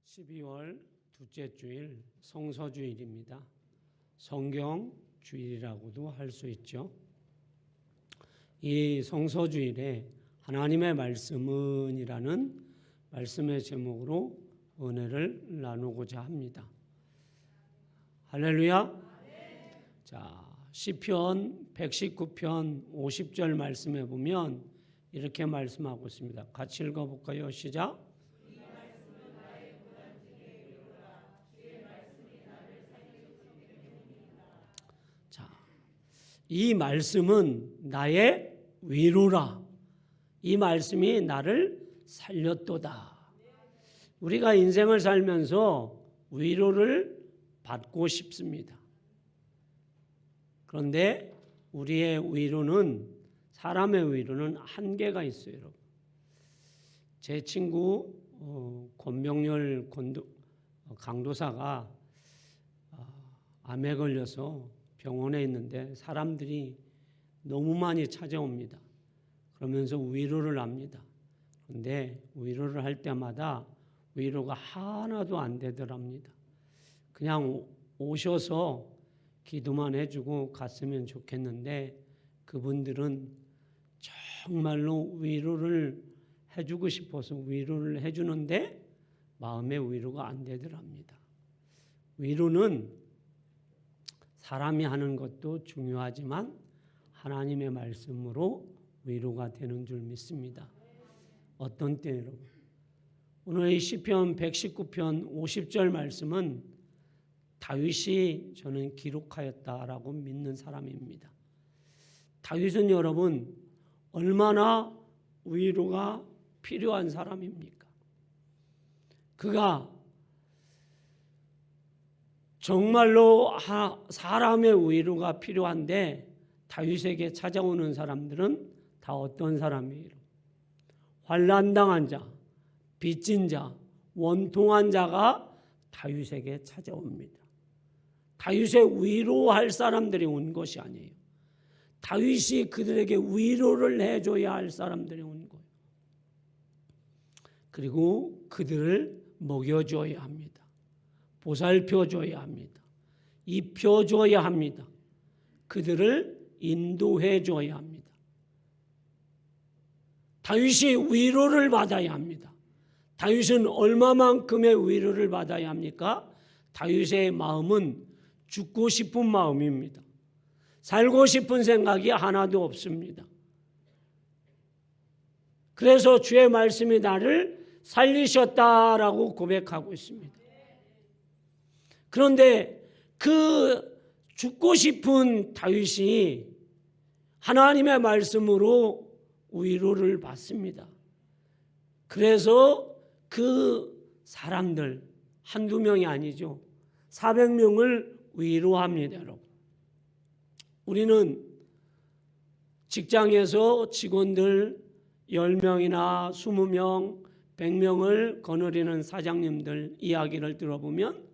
12월 둘째 주일 성서주일입니다. 성경주일이라고도 할 수 있죠. 이 성서주일에 하나님의 말씀은 이라는 말씀의 제목으로 은혜를 나누고자 합니다. 할렐루야. 자, 시편 119편 50절 말씀에 보면 이렇게 말씀하고 있습니다. 같이 읽어볼까요? 시작. 이 말씀은 나의 위로라. 이 말씀이 나를 살렸도다. 우리가 인생을 살면서 위로를 받고 싶습니다. 그런데 우리의 위로는, 사람의 위로는 한계가 있어요, 여러분. 제 친구 권병열 강도사가 암에 걸려서 병원에 있는데 사람들이 너무 많이 찾아옵니다. 그러면서 위로를 합니다. 그런데 위로를 할 때마다 위로가 하나도 안 되더랍니다. 그냥 오셔서 기도만 해주고 갔으면 좋겠는데 그분들은 정말로 위로를 해주고 싶어서 위로를 해주는데 마음의 위로가 안 되더랍니다. 위로는 사람이 하는 것도 중요하지만 하나님의 말씀으로 위로가 되는 줄 믿습니다. 어떤 때 여러분? 오늘 이 시편 119편 50절 말씀은 다윗이 저는 기록하였다라고 믿는 사람입니다. 다윗은 여러분 얼마나 위로가 필요한 사람입니까? 그가 정말로 사람의 위로가 필요한데 다윗에게 찾아오는 사람들은 다 어떤 사람이에요? 환난당한 자, 빚진 자, 원통한 자가 다윗에게 찾아옵니다. 다윗의 위로할 사람들이 온 것이 아니에요. 다윗이 그들에게 위로를 해줘야 할 사람들이 온 거예요. 그리고 그들을 먹여줘야 합니다. 보살펴줘야 합니다. 입혀줘야 합니다. 그들을 인도해줘야 합니다. 다윗이 위로를 받아야 합니다. 다윗은 얼마만큼의 위로를 받아야 합니까? 다윗의 마음은 죽고 싶은 마음입니다. 살고 싶은 생각이 하나도 없습니다. 그래서 주의 말씀이 나를 살리셨다라고 고백하고 있습니다. 그런데 그 죽고 싶은 다윗이 하나님의 말씀으로 위로를 받습니다. 그래서 그 사람들 한두 명이 아니죠. 400명을 위로합니다, 여러분. 우리는 직장에서 직원들 10명이나 20명, 100명을 거느리는 사장님들 이야기를 들어보면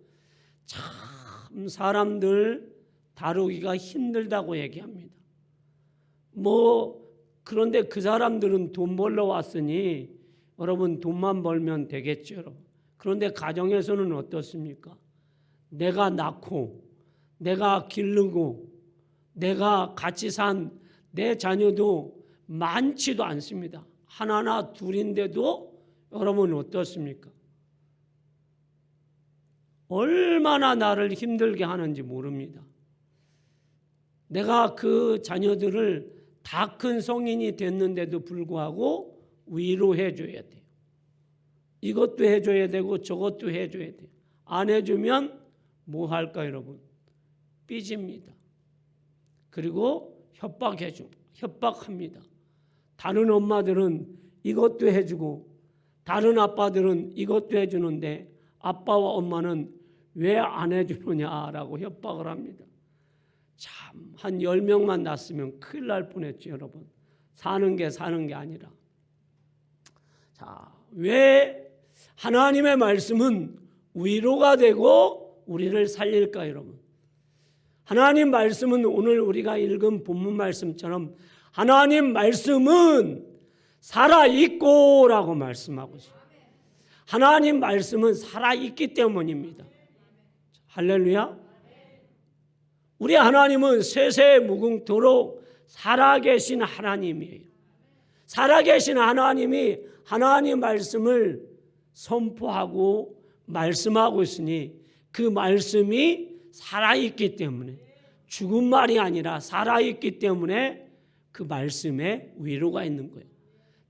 참 사람들 다루기가 힘들다고 얘기합니다. 그런데 그 사람들은 돈 벌러 왔으니 여러분 돈만 벌면 되겠죠, 여러분. 그런데 가정에서는 어떻습니까? 내가 낳고 내가 기르고 내가 같이 산 내 자녀도 많지도 않습니다. 하나나 둘인데도 여러분 어떻습니까? 얼마나 나를 힘들게 하는지 모릅니다. 내가 그 자녀들을 다 큰 성인이 됐는데도 불구하고 위로해 줘야 돼요. 이것도 해줘야 되고 저것도 해줘야 돼요. 안 해주면 뭐 할까 여러분? 삐집니다. 그리고 협박합니다. 다른 엄마들은 이것도 해주고 다른 아빠들은 이것도 해주는데 아빠와 엄마는 왜 안 해주느냐라고 협박을 합니다. 참 한 10명만 낳았으면 큰일 날 뻔했죠, 여러분. 사는 게 아니라. 자, 왜 하나님의 말씀은 위로가 되고 우리를 살릴까, 여러분? 하나님 말씀은 오늘 우리가 읽은 본문 말씀처럼 하나님 말씀은 살아있고라고 말씀하고 있어요. 하나님 말씀은 살아있기 때문입니다. 할렐루야. 우리 하나님은 세세무궁토록 살아계신 하나님이에요. 살아계신 하나님이 하나님 말씀을 선포하고 말씀하고 있으니 그 말씀이 살아있기 때문에, 죽은 말이 아니라 살아있기 때문에 그 말씀에 위로가 있는 거예요.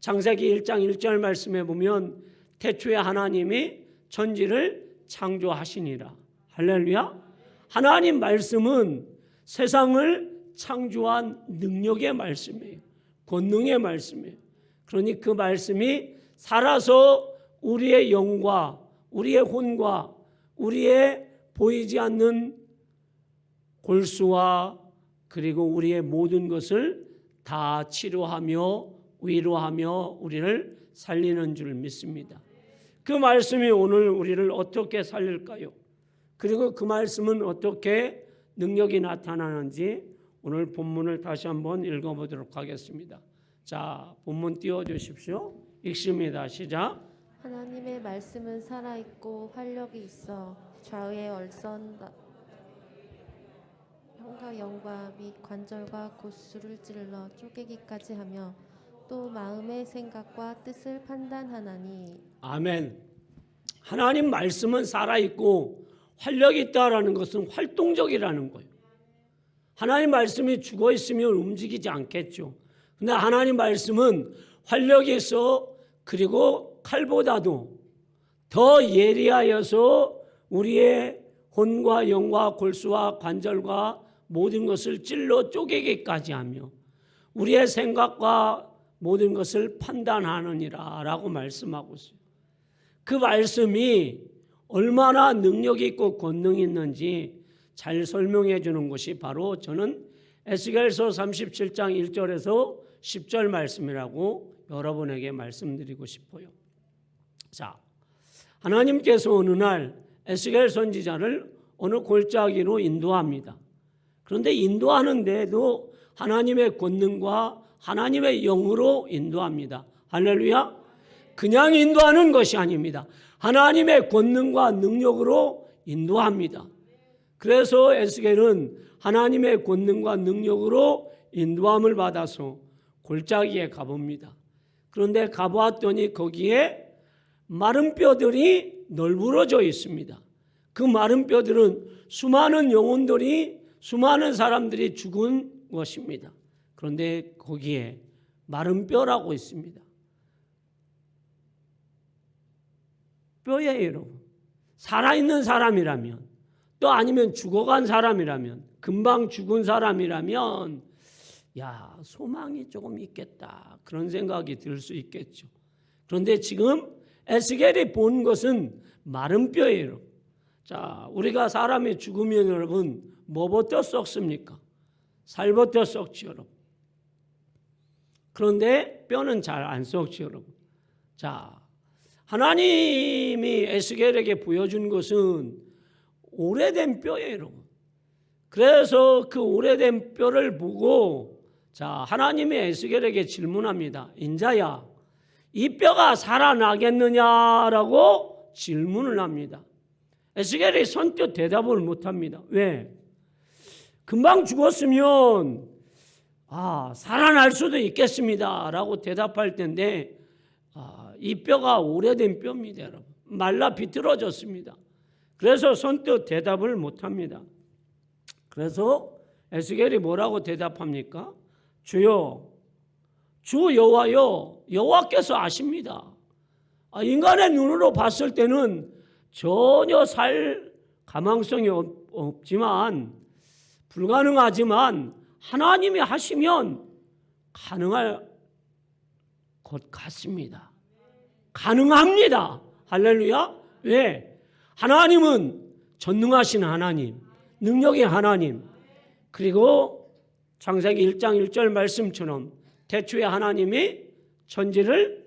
창세기 1장 1절 말씀에 보면 태초에 하나님이 천지를 창조하시니라. 할렐루야. 하나님 말씀은 세상을 창조한 능력의 말씀이에요. 권능의 말씀이에요. 그러니 그 말씀이 살아서 우리의 영과 우리의 혼과 우리의 보이지 않는 골수와 그리고 우리의 모든 것을 다 치료하며 위로하며 우리를 살리는 줄 믿습니다. 그 말씀이 오늘 우리를 어떻게 살릴까요? 그리고 그 말씀은 어떻게 능력이 나타나는지 오늘 본문을 다시 한번 읽어보도록 하겠습니다. 자, 본문 띄워주십시오. 읽습니다. 시작. 하나님의 말씀은 살아있고 활력이 있어 좌우의 얼선 혀가 영과 및 관절과 골수를 찔러 쪼개기까지 하며 또 마음의 생각과 뜻을 판단하나니. 아멘. 하나님 말씀은 살아있고 활력이 있다라는 것은 활동적이라는 거예요. 하나님 말씀이 죽어 있으면 움직이지 않겠죠. 근데 하나님 말씀은 활력이 있어 그리고 칼보다도 더 예리하여서 우리의 혼과 영과 골수와 관절과 모든 것을 찔러 쪼개기까지 하며 우리의 생각과 모든 것을 판단하느니라 라고 말씀하고 있어요. 그 말씀이 얼마나 능력이 있고 권능이 있는지 잘 설명해 주는 것이 바로 저는 에스겔서 37장 1절에서 10절 말씀이라고 여러분에게 말씀드리고 싶어요. 자, 하나님께서 어느 날 에스겔 선지자를 어느 골짜기로 인도합니다. 그런데 인도하는데도 하나님의 권능과 하나님의 영으로 인도합니다. 할렐루야. 그냥 인도하는 것이 아닙니다. 하나님의 권능과 능력으로 인도합니다. 그래서 에스겔은 하나님의 권능과 능력으로 인도함을 받아서 골짜기에 가봅니다. 그런데 가보았더니 거기에 마른 뼈들이 널브러져 있습니다. 그 마른 뼈들은 수많은 영혼들이, 수많은 사람들이 죽은 것입니다. 그런데 거기에 마른 뼈라고 있습니다. 뼈예요, 여러분. 살아있는 사람이라면, 또 아니면 죽어간 사람이라면, 금방 죽은 사람이라면 야, 소망이 조금 있겠다, 그런 생각이 들 수 있겠죠. 그런데 지금 에스겔이 본 것은 마른 뼈예요. 자, 우리가 사람이 죽으면 여러분 뭐부터 썩습니까? 살부터 썩지 여러분. 그런데 뼈는 잘 안 썩지 여러분. 자, 하나님이 에스겔에게 보여준 것은 오래된 뼈예요 여러분. 그래서 그 오래된 뼈를 보고 자, 하나님이 에스겔에게 질문합니다. 인자야, 이 뼈가 살아나겠느냐라고 질문을 합니다. 에스겔이 선뜻 대답을 못합니다. 왜? 금방 죽었으면 살아날 수도 있겠습니다 라고 대답할 텐데 이 뼈가 오래된 뼈입니다 여러분. 말라 비틀어졌습니다. 그래서 선뜻 대답을 못합니다. 그래서 에스겔이 뭐라고 대답합니까? 주여, 주 여호와여, 여호와께서 아십니다. 인간의 눈으로 봤을 때는 전혀 살 가망성이 없지만, 불가능하지만 하나님이 하시면 가능할 것 같습니다. 가능합니다. 할렐루야. 왜? 하나님은 전능하신 하나님, 능력의 하나님, 그리고 창세기 1장 1절 말씀처럼 태초에 하나님이 천지를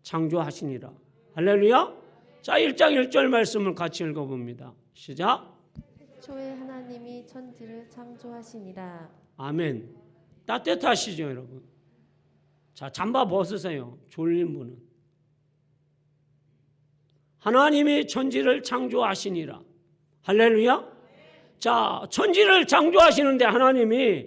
창조하시니라. 할렐루야. 자, 1장 1절 말씀을 같이 읽어봅니다. 시작. 태초에 하나님이 천지를 창조하시니라. 아멘. 따뜻하시죠 여러분. 자, 잠바 벗으세요. 졸린 분은. 하나님이 천지를 창조하시니라. 할렐루야. 자, 천지를 창조하시는데 하나님이,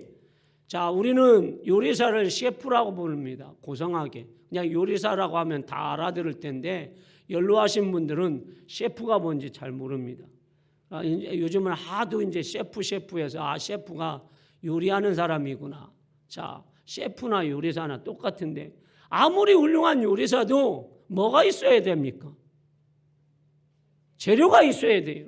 자, 우리는 요리사를 셰프라고 부릅니다. 고상하게. 그냥 요리사라고 하면 다 알아들을 텐데 연로하신 분들은 셰프가 뭔지 잘 모릅니다. 요즘은 하도 이제 셰프에서 셰프가 요리하는 사람이구나. 자, 셰프나 요리사나 똑같은데 아무리 훌륭한 요리사도 뭐가 있어야 됩니까? 재료가 있어야 돼요.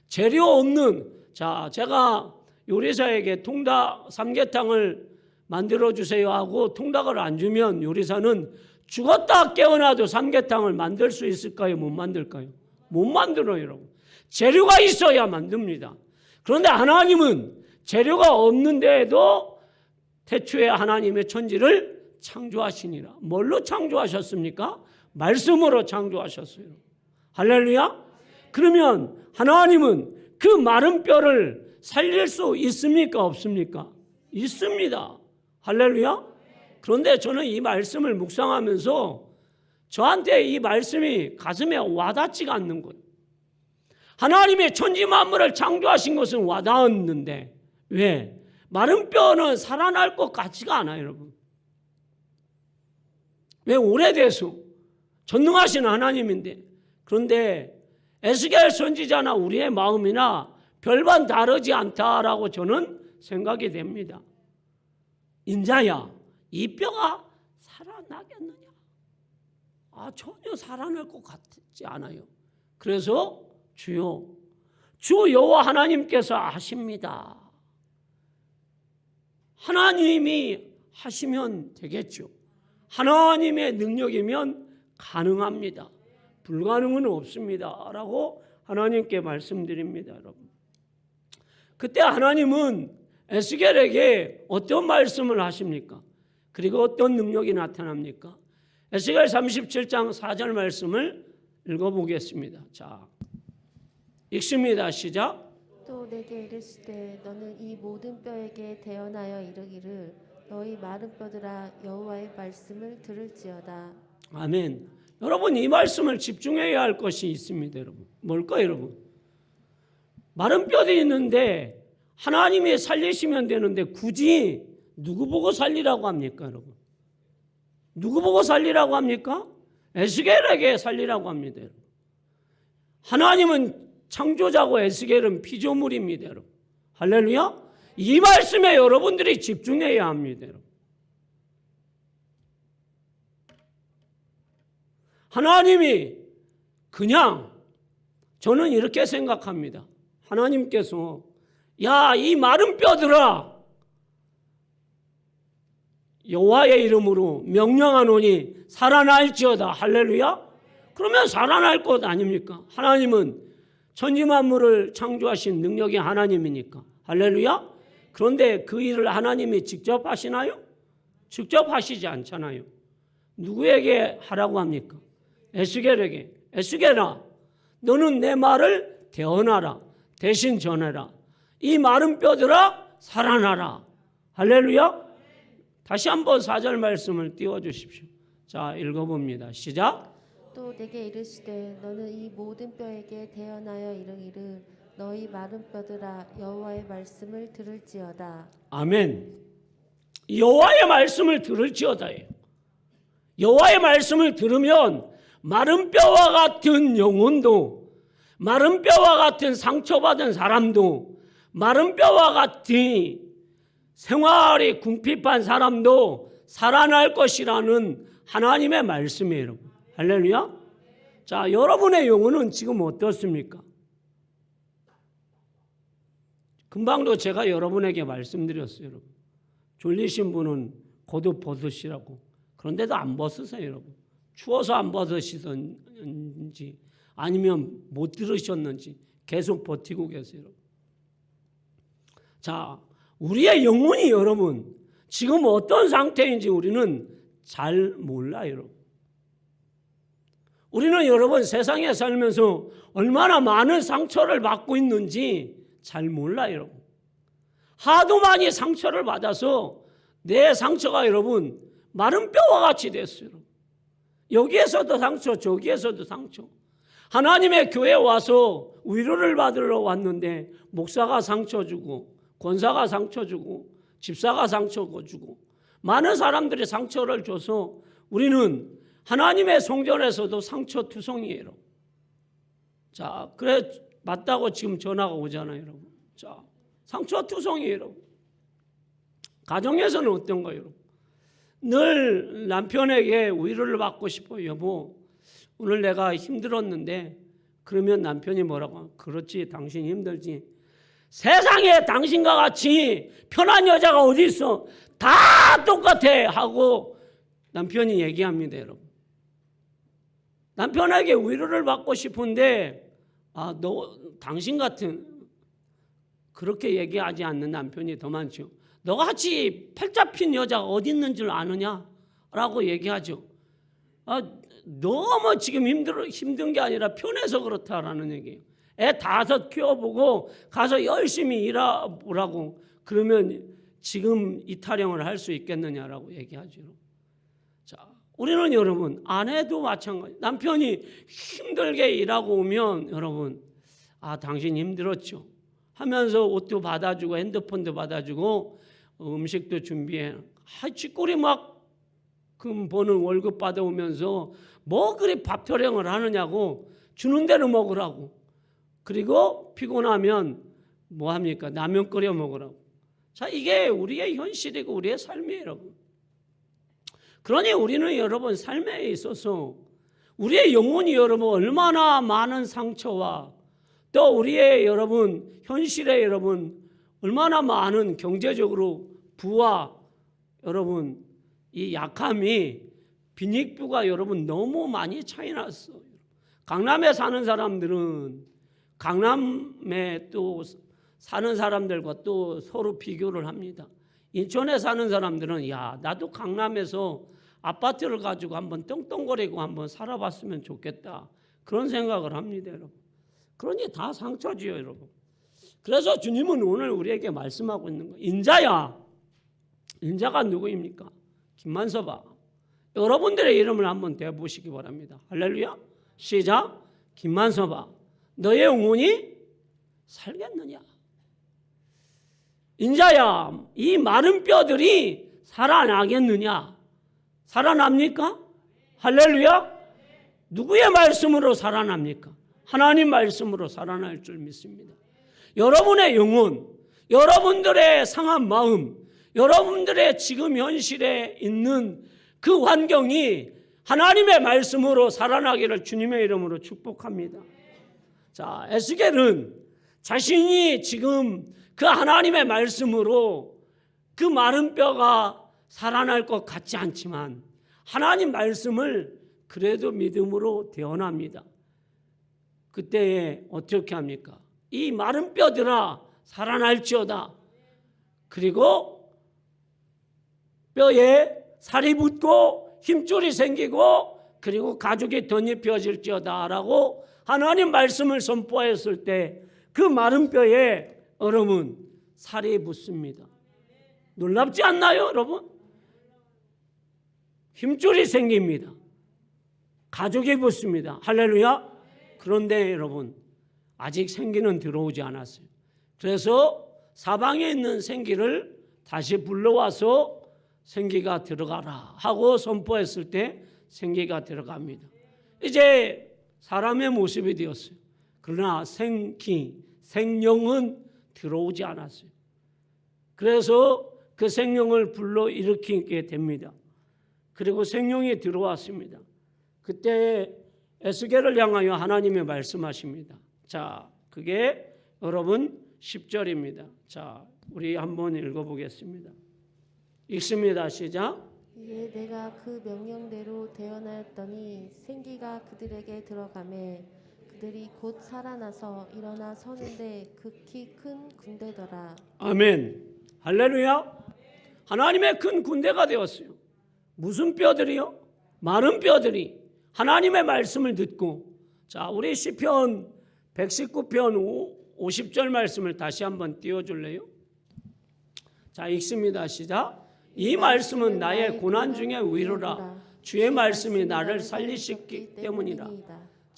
재료 없는, 자, 제가 요리사에게 통닭 삼계탕을 만들어 주세요 하고 통닭을 안 주면 요리사는 죽었다 깨어나도 삼계탕을 만들 수 있을까요? 못 만들까요? 못 만들어요, 여러분. 재료가 있어야 만듭니다. 그런데 하나님은 재료가 없는데도 태초에 하나님의 천지를 창조하시니라. 뭘로 창조하셨습니까? 말씀으로 창조하셨어요. 할렐루야. 그러면 하나님은 그 마른 뼈를 살릴 수 있습니까? 없습니까? 있습니다. 할렐루야. 그런데 저는 이 말씀을 묵상하면서 저한테 이 말씀이 가슴에 와닿지가 않는 거예요. 하나님의 천지 만물을 창조하신 것은 와닿았는데 왜? 마른 뼈는 살아날 것 같지가 않아요, 여러분. 왜? 오래돼서 전능하신 하나님인데. 그런데 에스겔 선지자나 우리의 마음이나 별반 다르지 않다라고 저는 생각이 됩니다. 인자야, 이 뼈가 살아나겠느냐? 전혀 살아날 것 같지 않아요. 그래서 주여, 주 여호와 하나님께서 하십니다. 하나님이 하시면 되겠죠. 하나님의 능력이면 가능합니다. 불가능은 없습니다. 라고 하나님께 말씀드립니다, 여러분. 그때 하나님은 에스겔에게 어떤 말씀을 하십니까? 그리고 어떤 능력이 나타납니까? 에스겔 37장 4절 말씀을 읽어보겠습니다. 자, 읽습니다. 시작. 또 내게 이르시되 너는 이 모든 뼈에게 대언하여 이르기를 너희 마른 뼈들아 여호와의 말씀을 들을지어다. 아멘. 여러분, 이 말씀을 집중해야 할 것이 있습니다, 여러분. 뭘까요, 여러분? 마른 뼈도 있는데 하나님이 살리시면 되는데 굳이 누구 보고 살리라고 합니까, 여러분? 누구 보고 살리라고 합니까? 에스겔에게 살리라고 합니다, 여러분. 하나님은 창조자고 에스겔은 피조물입니다, 여러분. 할렐루야. 이 말씀에 여러분들이 집중해야 합니다, 여러분. 하나님이 그냥, 저는 이렇게 생각합니다. 하나님께서 야, 이 마른 뼈들아 여호와의 이름으로 명령하노니 살아날지어다. 할렐루야. 그러면 살아날 것 아닙니까? 하나님은 천지 만물을 창조하신 능력이 하나님이니까. 할렐루야. 그런데 그 일을 하나님이 직접 하시나요? 직접 하시지 않잖아요. 누구에게 하라고 합니까? 에스겔에게. 에스겔아, 너는 내 말을 대언하라. 대신 전해라. 이 마른 뼈들아 살아나라. 할렐루야. 다시 한번 4절 말씀을 띄워주십시오. 자, 읽어봅니다. 시작. 또 내게 이르시되 너는 이 모든 뼈에게 대언하여 이르기를 너희 마른 뼈들아 여호와의 말씀을 들을지어다. 아멘. 여호와의 말씀을 들을지어다예요. 여호와의 말씀을 들으면 마른 뼈와 같은 영혼도, 마른 뼈와 같은 상처받은 사람도, 마른 뼈와 같은 생활이 궁핍한 사람도 살아날 것이라는 하나님의 말씀이에요. 할렐루야. 자, 여러분의 영혼은 지금 어떻습니까? 금방도 제가 여러분에게 말씀드렸어요, 여러분. 졸리신 분은 겉옷 벗으시라고. 그런데도 안 벗으세요, 여러분. 추워서 안 벗으시든지 아니면 못 들으셨는지 계속 버티고 계세요, 여러분. 자, 우리의 영혼이 여러분 지금 어떤 상태인지 우리는 잘 몰라요, 여러분. 우리는 여러분 세상에 살면서 얼마나 많은 상처를 받고 있는지 잘 몰라요, 여러분. 하도 많이 상처를 받아서 내 상처가 여러분 마른 뼈와 같이 됐어요, 여러분. 여기에서도 상처, 저기에서도 상처. 하나님의 교회에 와서 위로를 받으러 왔는데 목사가 상처 주고 권사가 상처 주고 집사가 상처 주고 많은 사람들이 상처를 줘서 우리는 하나님의 성전에서도 상처투성이에요. 자, 그래 맞다고 지금 전화가 오잖아요, 여러분. 자, 상처투성이에요, 여러분. 가정에서는 어떤가요, 여러분? 늘 남편에게 위로를 받고 싶어요. 여보, 오늘 내가 힘들었는데, 그러면 남편이 뭐라고 하면, 그렇지, 당신 힘들지. 세상에 당신과 같이 편한 여자가 어디 있어? 다 똑같아 하고 남편이 얘기합니다, 여러분. 남편에게 위로를 받고 싶은데 너 당신 같은 그렇게 얘기하지 않는 남편이 더 많죠. 너가 같이 팔자 핀 여자가 어디 있는 줄 아느냐? 라고 얘기하죠. 너무 지금 힘든 게 아니라 편해서 그렇다라는 얘기예요. 애 5 키워보고 가서 열심히 일하라고 그러면 지금 이 타령을 할 수 있겠느냐라고 얘기하죠. 자, 우리는 여러분 아내도 마찬가지. 남편이 힘들게 일하고 오면 여러분 당신 힘들었죠 하면서 옷도 받아주고 핸드폰도 받아주고 음식도 준비해. 쥐꼬리 만큼 버는 월급 받아오면서 뭐 그리 밥 타령을 하느냐고 주는 대로 먹으라고. 그리고 피곤하면 뭐 합니까? 라면 끓여 먹으라고. 자, 이게 우리의 현실이고 우리의 삶이에요, 여러분. 그러니 우리는 여러분 삶에 있어서 우리의 영혼이 여러분 얼마나 많은 상처와 또 우리의 여러분 현실에 여러분 얼마나 많은 경제적으로 부와 여러분 이 약함이 빈익부가 여러분 너무 많이 차이 났어요. 강남에 사는 사람들은 강남에 또 사는 사람들과 또 서로 비교를 합니다. 인천에 사는 사람들은 야, 나도 강남에서 아파트를 가지고 한번 떵떵거리고 한번 살아봤으면 좋겠다. 그런 생각을 합니다, 여러분. 그러니 다 상처지요, 여러분. 그래서 주님은 오늘 우리에게 말씀하고 있는 거예요. 인자야. 인자가 누구입니까? 김만서봐. 여러분들의 이름을 한번 대보시기 바랍니다. 할렐루야. 시작. 김만서봐. 너의 영혼이 살겠느냐? 인자야, 이 마른 뼈들이 살아나겠느냐? 살아납니까? 할렐루야. 누구의 말씀으로 살아납니까? 하나님 말씀으로 살아날 줄 믿습니다. 여러분의 영혼, 여러분들의 상한 마음, 여러분들의 지금 현실에 있는 그 환경이 하나님의 말씀으로 살아나기를 주님의 이름으로 축복합니다. 자, 에스겔은 자신이 지금 그 하나님의 말씀으로 그 마른 뼈가 살아날 것 같지 않지만 하나님 말씀을 그래도 믿음으로 대언합니다. 그때에 어떻게 합니까? 이 마른 뼈들아 살아날지어다. 그리고 뼈에 살이 붙고 힘줄이 생기고 그리고 가죽이 덧입혀질지어다 라고 하나님 말씀을 선포했을 때 그 마른 뼈에 여러분 살이 붙습니다. 놀랍지 않나요, 여러분? 힘줄이 생깁니다. 가죽이 붙습니다. 할렐루야. 그런데 여러분 아직 생기는 들어오지 않았어요. 그래서 사방에 있는 생기를 다시 불러와서 생기가 들어가라 하고 선포했을 때 생기가 들어갑니다. 이제 사람의 모습이 되었어요. 그러나 생령은 들어오지 않았어요. 그래서 그 생령을 불러일으키게 됩니다. 그리고 생령이 들어왔습니다. 그때 에스겔을 향하여 하나님이 말씀하십니다. 자, 그게 여러분 10절입니다. 자, 우리 한번 읽어보겠습니다. 읽습니다. 시작. 이에 내가 그 명령대로 대언하였더니 생기가 그들에게 들어가매 그들이 곧 살아나서 일어나 서는데 극히 큰 군대더라. 아멘. 할렐루야. 하나님의 큰 군대가 되었어요. 무슨 뼈들이요? 마른 뼈들이 하나님의 말씀을 듣고. 자, 우리 시편 119편 50절 말씀을 다시 한번 띄워줄래요? 자, 읽습니다. 시작. 이 말씀은 나의 고난 중에 위로라. 주의 말씀이 나를 살리시기 때문이라.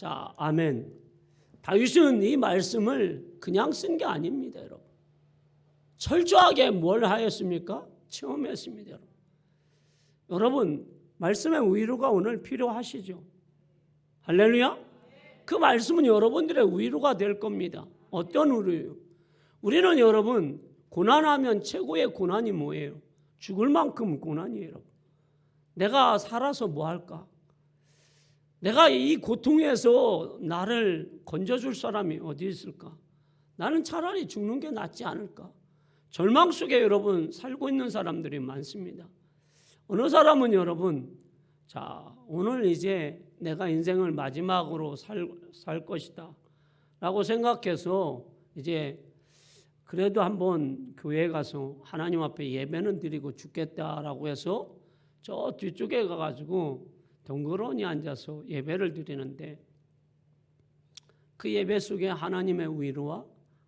자, 아멘. 다윗은 이 말씀을 그냥 쓴 게 아닙니다, 여러분. 철저하게 뭘 하였습니까? 체험했습니다, 여러분. 여러분, 말씀의 위로가 오늘 필요하시죠? 할렐루야? 그 말씀은 여러분들의 위로가 될 겁니다. 어떤 위로예요? 우리는 여러분, 고난하면 최고의 고난이 뭐예요? 죽을 만큼 고난이에요, 여러분. 내가 살아서 뭐 할까? 내가 이 고통에서 나를 건져줄 사람이 어디 있을까? 나는 차라리 죽는 게 낫지 않을까? 절망 속에 여러분 살고 있는 사람들이 많습니다. 어느 사람은 여러분, 자, 오늘 이제 내가 인생을 마지막으로 살 것이다 라고 생각해서 이제 그래도 한번 교회에 가서 하나님 앞에 예배는 드리고 죽겠다라고 해서 저 뒤쪽에 가가지고 덩그러니 앉아서 예배를 드리는데 그 예배 속에 하나님의 위로와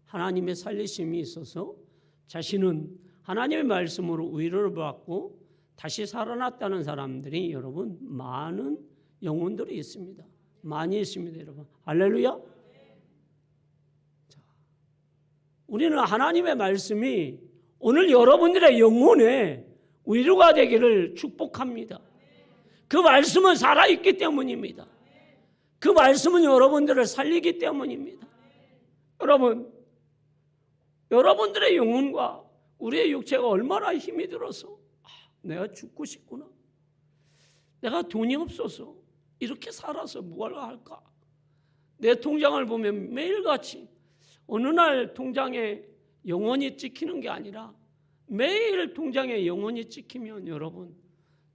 하나님의 살리심이 있어서 자신은 하나님의 말씀으로 위로를 받고 다시 살아났다는 사람들이 여러분 많은 영혼들이 있습니다. 많이 있습니다, 여러분. 할렐루야. 자, 우리는 하나님의 말씀이 오늘 여러분들의 영혼에 위로가 되기를 축복합니다. 그 말씀은 살아있기 때문입니다. 그 말씀은 여러분들을 살리기 때문입니다. 여러분, 여러분들의 영혼과 우리의 육체가 얼마나 힘이 들어서 내가 죽고 싶구나. 내가 돈이 없어서 이렇게 살아서 뭘 할까? 내 통장을 보면 매일같이 어느 날 통장에 영원히 찍히는 게 아니라 매일 통장에 영원히 찍히면 여러분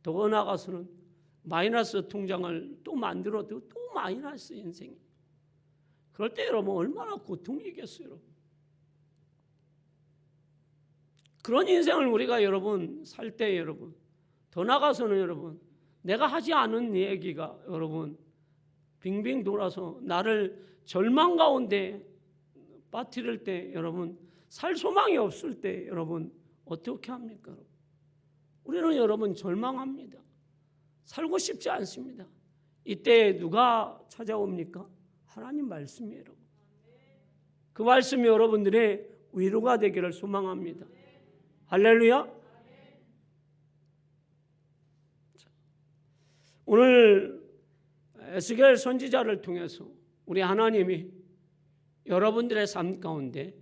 더 나아가서는 마이너스 통장을 또 만들어도 또 마이너스 인생이. 그럴 때 여러분 얼마나 고통이겠어요, 여러분. 그런 인생을 우리가 여러분 살 때 여러분 더 나아가서는 여러분 내가 하지 않은 얘기가 여러분 빙빙 돌아서 나를 절망 가운데 빠뜨릴 때 여러분 살 소망이 없을 때 여러분 어떻게 합니까? 우리는 여러분 절망합니다. 살고 싶지 않습니다. 이때 누가 찾아옵니까? 하나님 말씀이에요. 그 말씀이 여러분들의 위로가 되기를 소망합니다. 할렐루야. 오늘 에스겔 선지자를 통해서 우리 하나님이 여러분들의 삶 가운데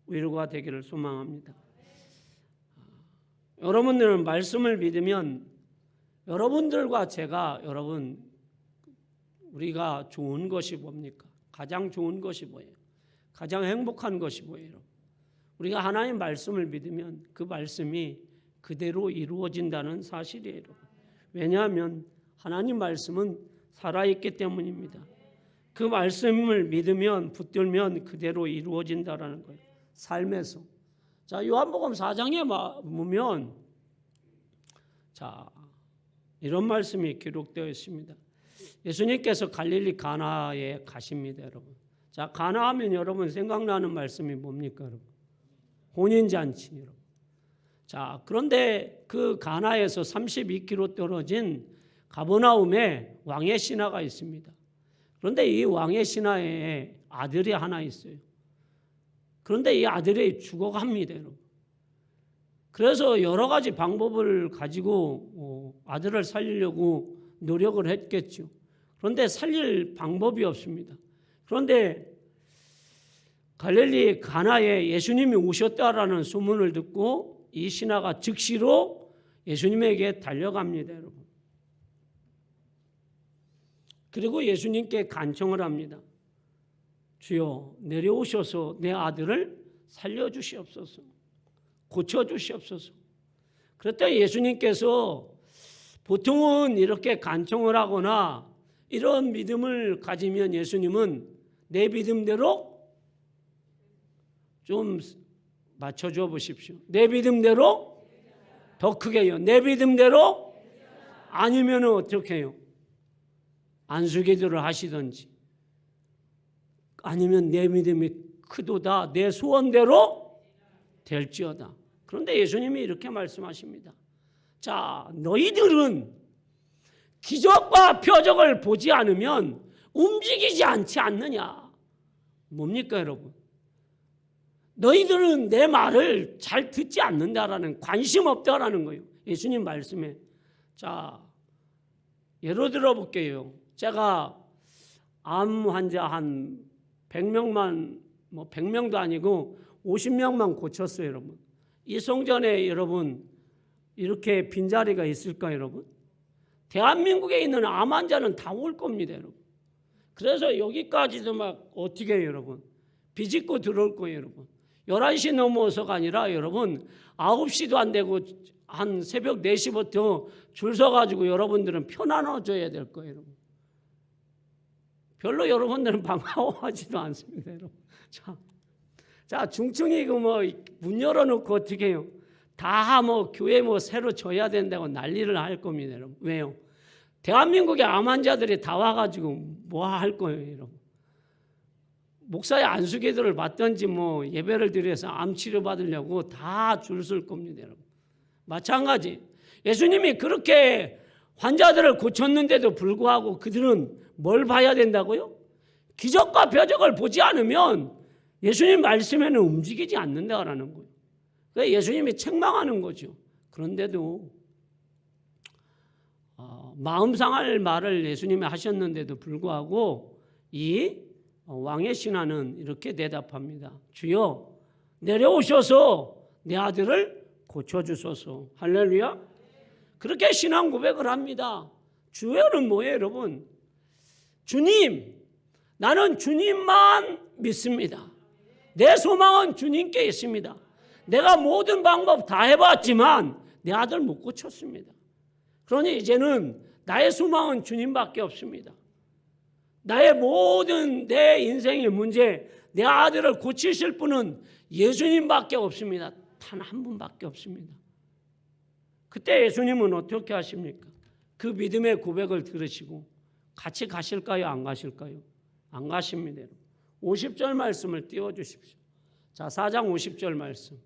위로가 되기를 소망합니다. 여러분들은 말씀을 믿으면 여러분들과 제가 여러분 우리가 좋은 것이 뭡니까? 가장 좋은 것이 뭐예요? 가장 행복한 것이 뭐예요? 우리가 하나님 말씀을 믿으면 그 말씀이 그대로 이루어진다는 사실이에요. 왜냐하면 하나님 말씀은 살아있기 때문입니다. 그 말씀을 믿으면 붙들면 그대로 이루어진다라는 거예요. 삶에서. 자, 요한복음 4장에 보면 자, 이런 말씀이 기록되어 있습니다. 예수님께서 갈릴리 가나에 가십니다, 여러분. 자, 가나하면 여러분 생각나는 말씀이 뭡니까, 여러분? 혼인잔치, 여러분. 자, 그런데 그 가나에서 32km 떨어진 가버나움에 왕의 신하가 있습니다. 그런데 이 왕의 신하에 아들이 하나 있어요. 그런데 이 아들이 죽어갑니다, 여러분. 그래서 여러 가지 방법을 가지고 아들을 살리려고 노력을 했겠죠. 그런데 살릴 방법이 없습니다. 그런데 갈릴리 가나에 예수님이 오셨다라는 소문을 듣고 이 신하가 즉시로 예수님에게 달려갑니다, 여러분. 그리고 예수님께 간청을 합니다. 주여, 내려오셔서 내 아들을 살려주시옵소서. 고쳐주시옵소서. 그랬더니 예수님께서 보통은 이렇게 간청을 하거나 이런 믿음을 가지면 예수님은 내 믿음대로 좀 맞춰줘 보십시오. 내 믿음대로 더 크게요. 내 믿음대로 아니면 어떻게 해요? 안수기도를 하시든지 아니면 내 믿음이 크도다 내 소원대로 될지어다. 그런데 예수님이 이렇게 말씀하십니다. 자, 너희들은 기적과 표적을 보지 않으면 움직이지 않지 않느냐. 뭡니까 여러분? 너희들은 내 말을 잘 듣지 않는다라는, 관심 없다라는 거예요. 예수님 말씀에. 자, 예로 들어볼게요. 제가 암 환자 한 100명만, 100명도 아니고 50명만 고쳤어요, 여러분. 이 성전에 여러분 이렇게 빈자리가 있을까, 여러분? 대한민국에 있는 암 환자는 다 올 겁니다, 여러분. 그래서 여기까지도 막 어떻게 해요, 여러분? 비집고 들어올 거예요, 여러분. 11시 넘어서가 아니라 여러분 9시도 안 되고 한 새벽 4시부터 줄 서가지고 여러분들은 편안해져야 될 거예요, 여러분. 별로 여러분들은 반가워하지도 않습니다, 여러분. 자, 중증이 문 열어놓고 어떻게 해요? 다 교회 새로 줘야 된다고 난리를 할 겁니다, 여러분. 왜요? 대한민국의 암 환자들이 다 와가지고 뭐 할 거예요, 여러분? 목사의 안수기도를 받든지 예배를 드려서 암 치료 받으려고 다 줄 설 겁니다, 여러분. 마찬가지. 예수님이 그렇게 환자들을 고쳤는데도 불구하고 그들은 뭘 봐야 된다고요? 기적과 표적을 보지 않으면 예수님 말씀에는 움직이지 않는다라는 거예요. 그래서 예수님이 책망하는 거죠. 그런데도 마음 상할 말을 예수님이 하셨는데도 불구하고 이 왕의 신하는 이렇게 대답합니다. 주여, 내려오셔서 내 아들을 고쳐주소서. 할렐루야. 그렇게 신앙 고백을 합니다. 주여는 뭐예요, 여러분? 주님, 나는 주님만 믿습니다. 내 소망은 주님께 있습니다. 내가 모든 방법 다 해봤지만 내 아들 못 고쳤습니다. 그러니 이제는 나의 소망은 주님밖에 없습니다. 나의 모든 내 인생의 문제, 내 아들을 고치실 분은 예수님밖에 없습니다. 단 한 분밖에 없습니다. 그때 예수님은 어떻게 하십니까? 그 믿음의 고백을 들으시고 같이 가실까요? 안 가실까요? 안 가십니다. 50절 말씀을 띄워주십시오. 자, 4장 50절 말씀.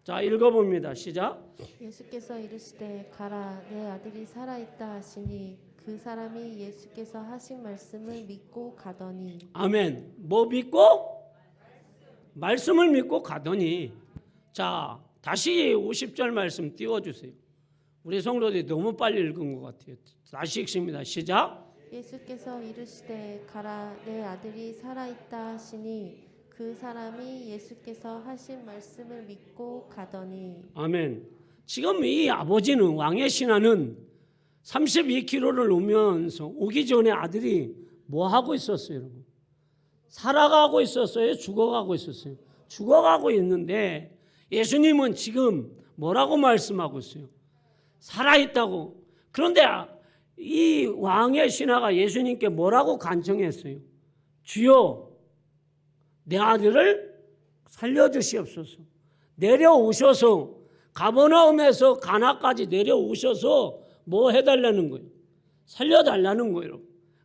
자, 읽어봅니다. 시작. 예수께서 이르시되 가라, 내 아들이 살아있다 하시니 그 사람이 예수께서 하신 말씀을 믿고 가더니. 아멘. 뭐 믿고? 말씀을 믿고 가더니. 자, 다시 50절 말씀 띄워주세요. 우리 성도들이 너무 빨리 읽은 것 같아요. 다시 읽습니다. 시작. 예수께서 이르시되 가라, 내 아들이 살아있다 하시니 그 사람이 예수께서 하신 말씀을 믿고 가더니. 아멘. 지금 이 아버지는, 왕의 신하는 32km를 오면서 오기 전에 아들이 뭐 하고 있었어요, 여러분? 살아가고 있었어요? 죽어가고 있었어요? 죽어가고 있는데 예수님은 지금 뭐라고 말씀하고 있어요? 살아있다고. 그런데 이 왕의 신하가 예수님께 뭐라고 간청했어요? 주여, 내 아들을 살려주시옵소서. 내려오셔서 가버나움에서 가나까지 내려오셔서 뭐 해달라는 거예요? 살려달라는 거예요.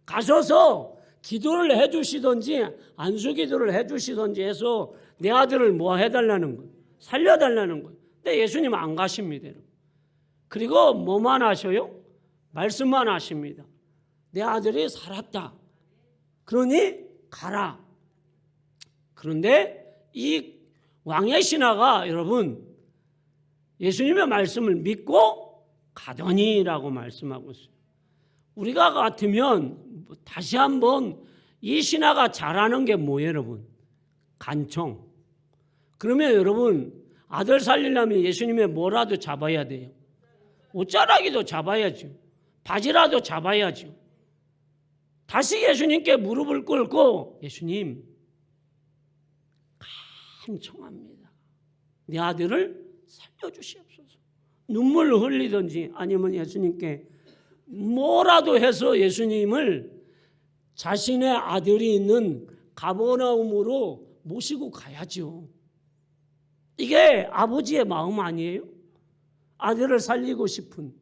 가셔서 기도를 해주시든지 안수기도를 해주시든지 해서 내 아들을 뭐 해달라는 거예요? 살려달라는 거예요. 근데 예수님 안 가십니다. 그리고 뭐만 하셔요? 말씀만 하십니다. 내 아들이 살았다. 그러니 가라. 그런데 이 왕의 신하가 여러분 예수님의 말씀을 믿고 가더니라고 말씀하고 있어요. 우리가 같으면 다시 한번 이 신하가 잘하는 게 뭐예요, 여러분? 간청. 그러면 여러분 아들 살리려면 예수님의 뭐라도 잡아야 돼요. 옷자락이도 잡아야죠. 바지라도 잡아야죠. 다시 예수님께 무릎을 꿇고 예수님 간청합니다. 내 아들을 살려주시옵소서. 눈물을 흘리든지 아니면 예수님께 뭐라도 해서 예수님을 자신의 아들이 있는 가버나움으로 모시고 가야죠. 이게 아버지의 마음 아니에요? 아들을 살리고 싶은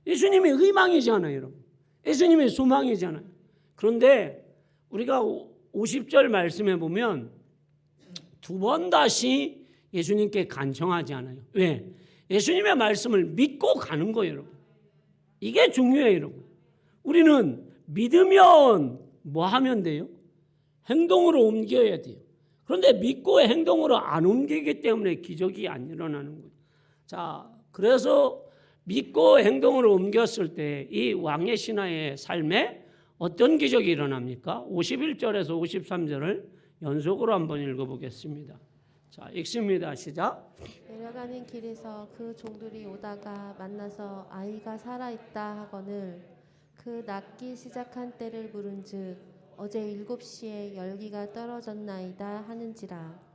예수님의 의망이잖아요, 여러분. 예수님의 소망이잖아요. 그런데 우리가 50절 말씀에 보면 두 번 다시 예수님께 간청하지 않아요. 왜? 예수님의 말씀을 믿고 가는 거예요, 여러분. 이게 중요해요, 여러분. 우리는 믿으면 뭐 하면 돼요? 행동으로 옮겨야 돼요. 그런데 믿고 행동으로 안 옮기기 때문에 기적이 안 일어나는 거예요. 자, 그래서 믿고 행동으로 옮겼을 때 이 왕의 신하의 삶에 어떤 기적이 일어납니까? 51절에서 53절을 연속으로 한번 읽어보겠습니다. 자, 읽습니다. 시작. 내려가는 길에서 그 종들이 오다가 만나서 아이가 살아있다 하거늘 그 낫기 시작한 때를 물은즉 어제 7시에 열기가 떨어졌나이다 하는지라.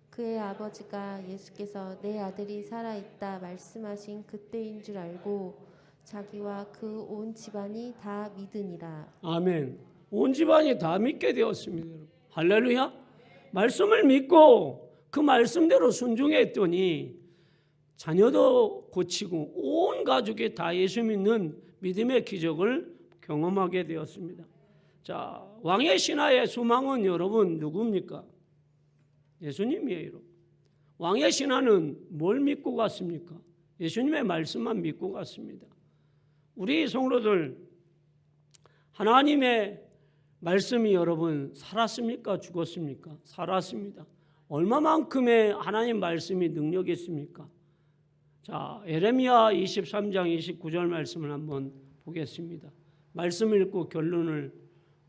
그의 아버지가 예수께서 내 아들이 살아있다 말씀하신 그때인 줄 알고 자기와 그 온 집안이 다 믿으니라. 아멘. 온 집안이 다 믿게 되었습니다. 여러분. 할렐루야. 말씀을 믿고 그 말씀대로 순종했더니 자녀도 고치고 온 가족이 다 예수 믿는 믿음의 기적을 경험하게 되었습니다. 자, 왕의 신하의 소망은 여러분 누굽니까? 예수님이에요. 여러분. 왕의 신하는 뭘 믿고 갔습니까? 예수님의 말씀만 믿고 갔습니다. 우리 성도들 하나님의 말씀이 여러분 살았습니까? 죽었습니까? 살았습니다. 얼마만큼의 하나님 말씀이 능력이 있습니까? 자, 에레미야 23장 29절 말씀을 한번 보겠습니다. 말씀을 읽고 결론을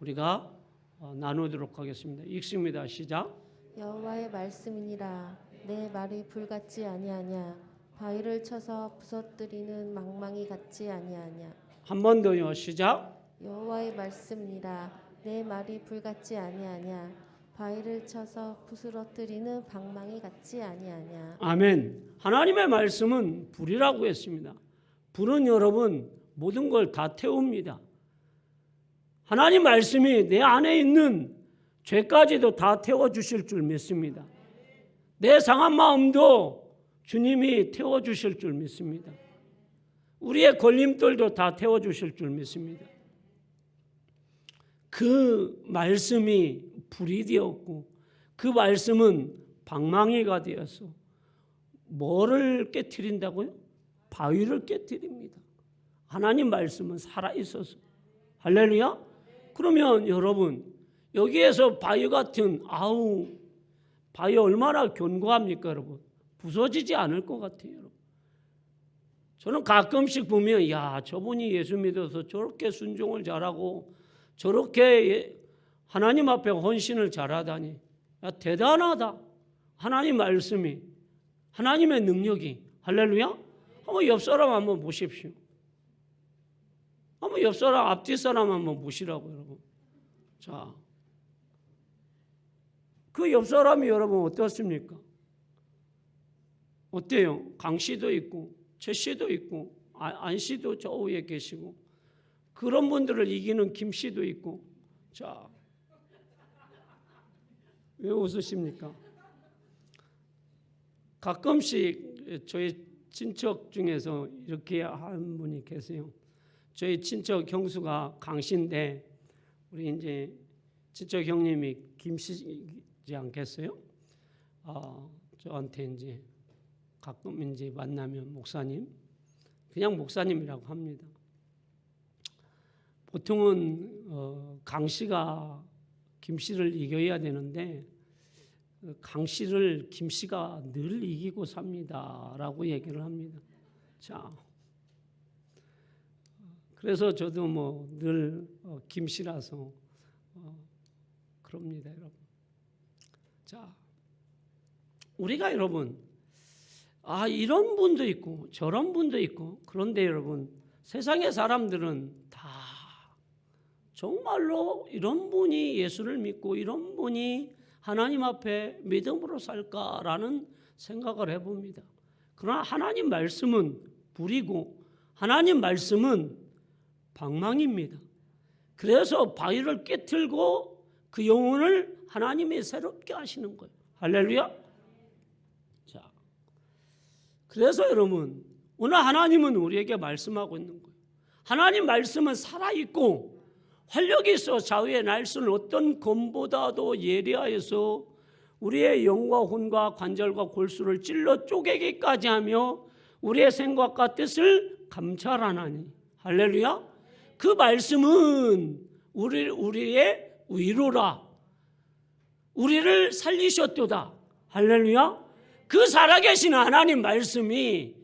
우리가 나누도록 하겠습니다. 읽습니다. 시작. 여호와의 말씀이니라. 내 말이 불같지 아니하냐. 바위를 쳐서 부서뜨리는 망망이 같지 아니하냐. 한 번 더요. 시작. 여호와의 말씀이니라. 내 말이 불같지 아니하냐. 바위를 쳐서 부스러뜨리는 방망이 같지 아니하냐. 아멘. 하나님의 말씀은 불이라고 했습니다. 불은 여러분 모든 걸 다 태웁니다. 하나님 말씀이 내 안에 있는 죄까지도 다 태워주실 줄 믿습니다. 내 상한 마음도 주님이 태워주실 줄 믿습니다. 우리의 걸림돌도 다 태워주실 줄 믿습니다. 그 말씀이 불이 되었고 그 말씀은 방망이가 되어서 뭐를 깨트린다고요? 바위를 깨트립니다. 하나님 말씀은 살아있어서. 할렐루야. 그러면 여러분 여기에서 바위 같은 바위 얼마나 견고합니까 여러분? 부서지지 않을 것 같아요. 여러분. 저는 가끔씩 보면 저분이 예수 믿어서 저렇게 순종을 잘하고 저렇게 하나님 앞에 헌신을 잘하다니 대단하다. 하나님 말씀이 하나님의 능력이 할렐루야. 한번 옆 사람 한번 보십시오. 한번 옆 사람 앞뒤 사람 한번 보시라고 여러분. 자, 그 옆 사람이 여러분 어떻습니까? 어때요? 강 씨도 있고 최 씨도 있고 안 씨도 저 위에 계시고 그런 분들을 이기는 김 씨도 있고. 자, 왜 웃으십니까? 가끔씩 저희 친척 중에서 이렇게 한 분이 계세요. 저희 친척 형수가 강 씨인데 우리 이제 친척 형님이 김 씨지 않겠어요? 저한테 이제 가끔 이제 만나면 목사님, 그냥 목사님이라고 합니다. 보통은 강 씨가 김 씨를 이겨야 되는데 강 씨를 김 씨가 늘 이기고 삽니다라고 얘기를 합니다. 자, 그래서 저도 뭐 늘 김 씨라서 그럽니다, 여러분. 자, 우리가 여러분 이런 분도 있고 저런 분도 있고 그런데 여러분 세상의 사람들은 다 정말로 이런 분이 예수를 믿고 이런 분이 하나님 앞에 믿음으로 살까라는 생각을 해봅니다. 그러나 하나님 말씀은 불이고 하나님 말씀은 방망이입니다. 그래서 바위를 깨트리고 그 영혼을 하나님이 새롭게 하시는 거예요. 할렐루야. 자, 그래서 여러분 오늘 하나님은 우리에게 말씀하고 있는 거예요. 하나님 말씀은 살아있고 활력이 있어 좌우에 날 수는 어떤 검보다도 예리하여서 우리의 영과 혼과 관절과 골수를 찔러 쪼개기까지 하며 우리의 생각과 뜻을 감찰하나니. 할렐루야. 그 말씀은 우리의 위로라. 우리를 살리셨도다. 할렐루야. 그 살아계신 하나님 말씀이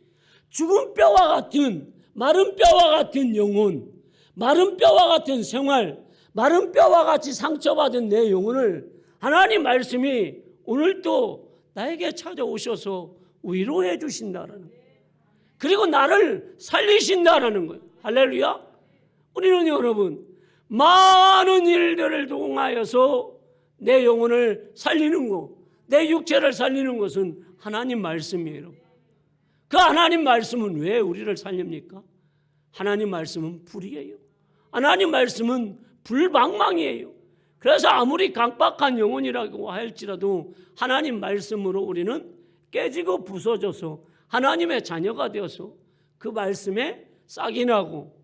죽은 뼈와 같은, 마른 뼈와 같은 영혼, 마른 뼈와 같은 생활, 마른 뼈와 같이 상처받은 내 영혼을 하나님 말씀이 오늘도 나에게 찾아오셔서 위로해 주신다라는 거예요. 그리고 나를 살리신다라는 거예요. 할렐루야. 우리는 여러분 많은 일들을 통하여서 내 영혼을 살리는 것, 내 육체를 살리는 것은 하나님 말씀이에요. 그 하나님 말씀은 왜 우리를 살립니까? 하나님 말씀은 불이에요. 하나님 말씀은 불방망이에요. 그래서 아무리 강박한 영혼이라고 할지라도 하나님 말씀으로 우리는 깨지고 부서져서 하나님의 자녀가 되어서 그 말씀에 싹이 나고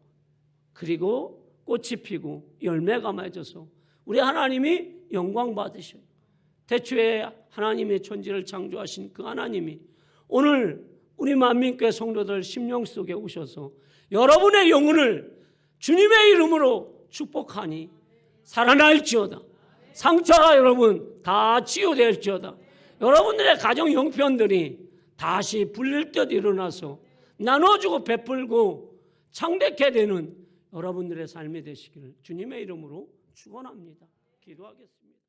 그리고 꽃이 피고 열매가 맺어서 우리 하나님이 영광 받으셔요. 태초에 하나님의 천지를 창조하신 그 하나님이 오늘 우리 만민교회 성도들 심령 속에 오셔서 여러분의 영혼을 주님의 이름으로 축복하니 살아날지어다. 상처가 여러분 다 치유될지어다. 여러분들의 가정 형편들이 다시 불릴 듯 일어나서 나눠주고 베풀고 창대케 되는 여러분들의 삶이 되시기를 주님의 이름으로 축원합니다. 기도하겠습니다.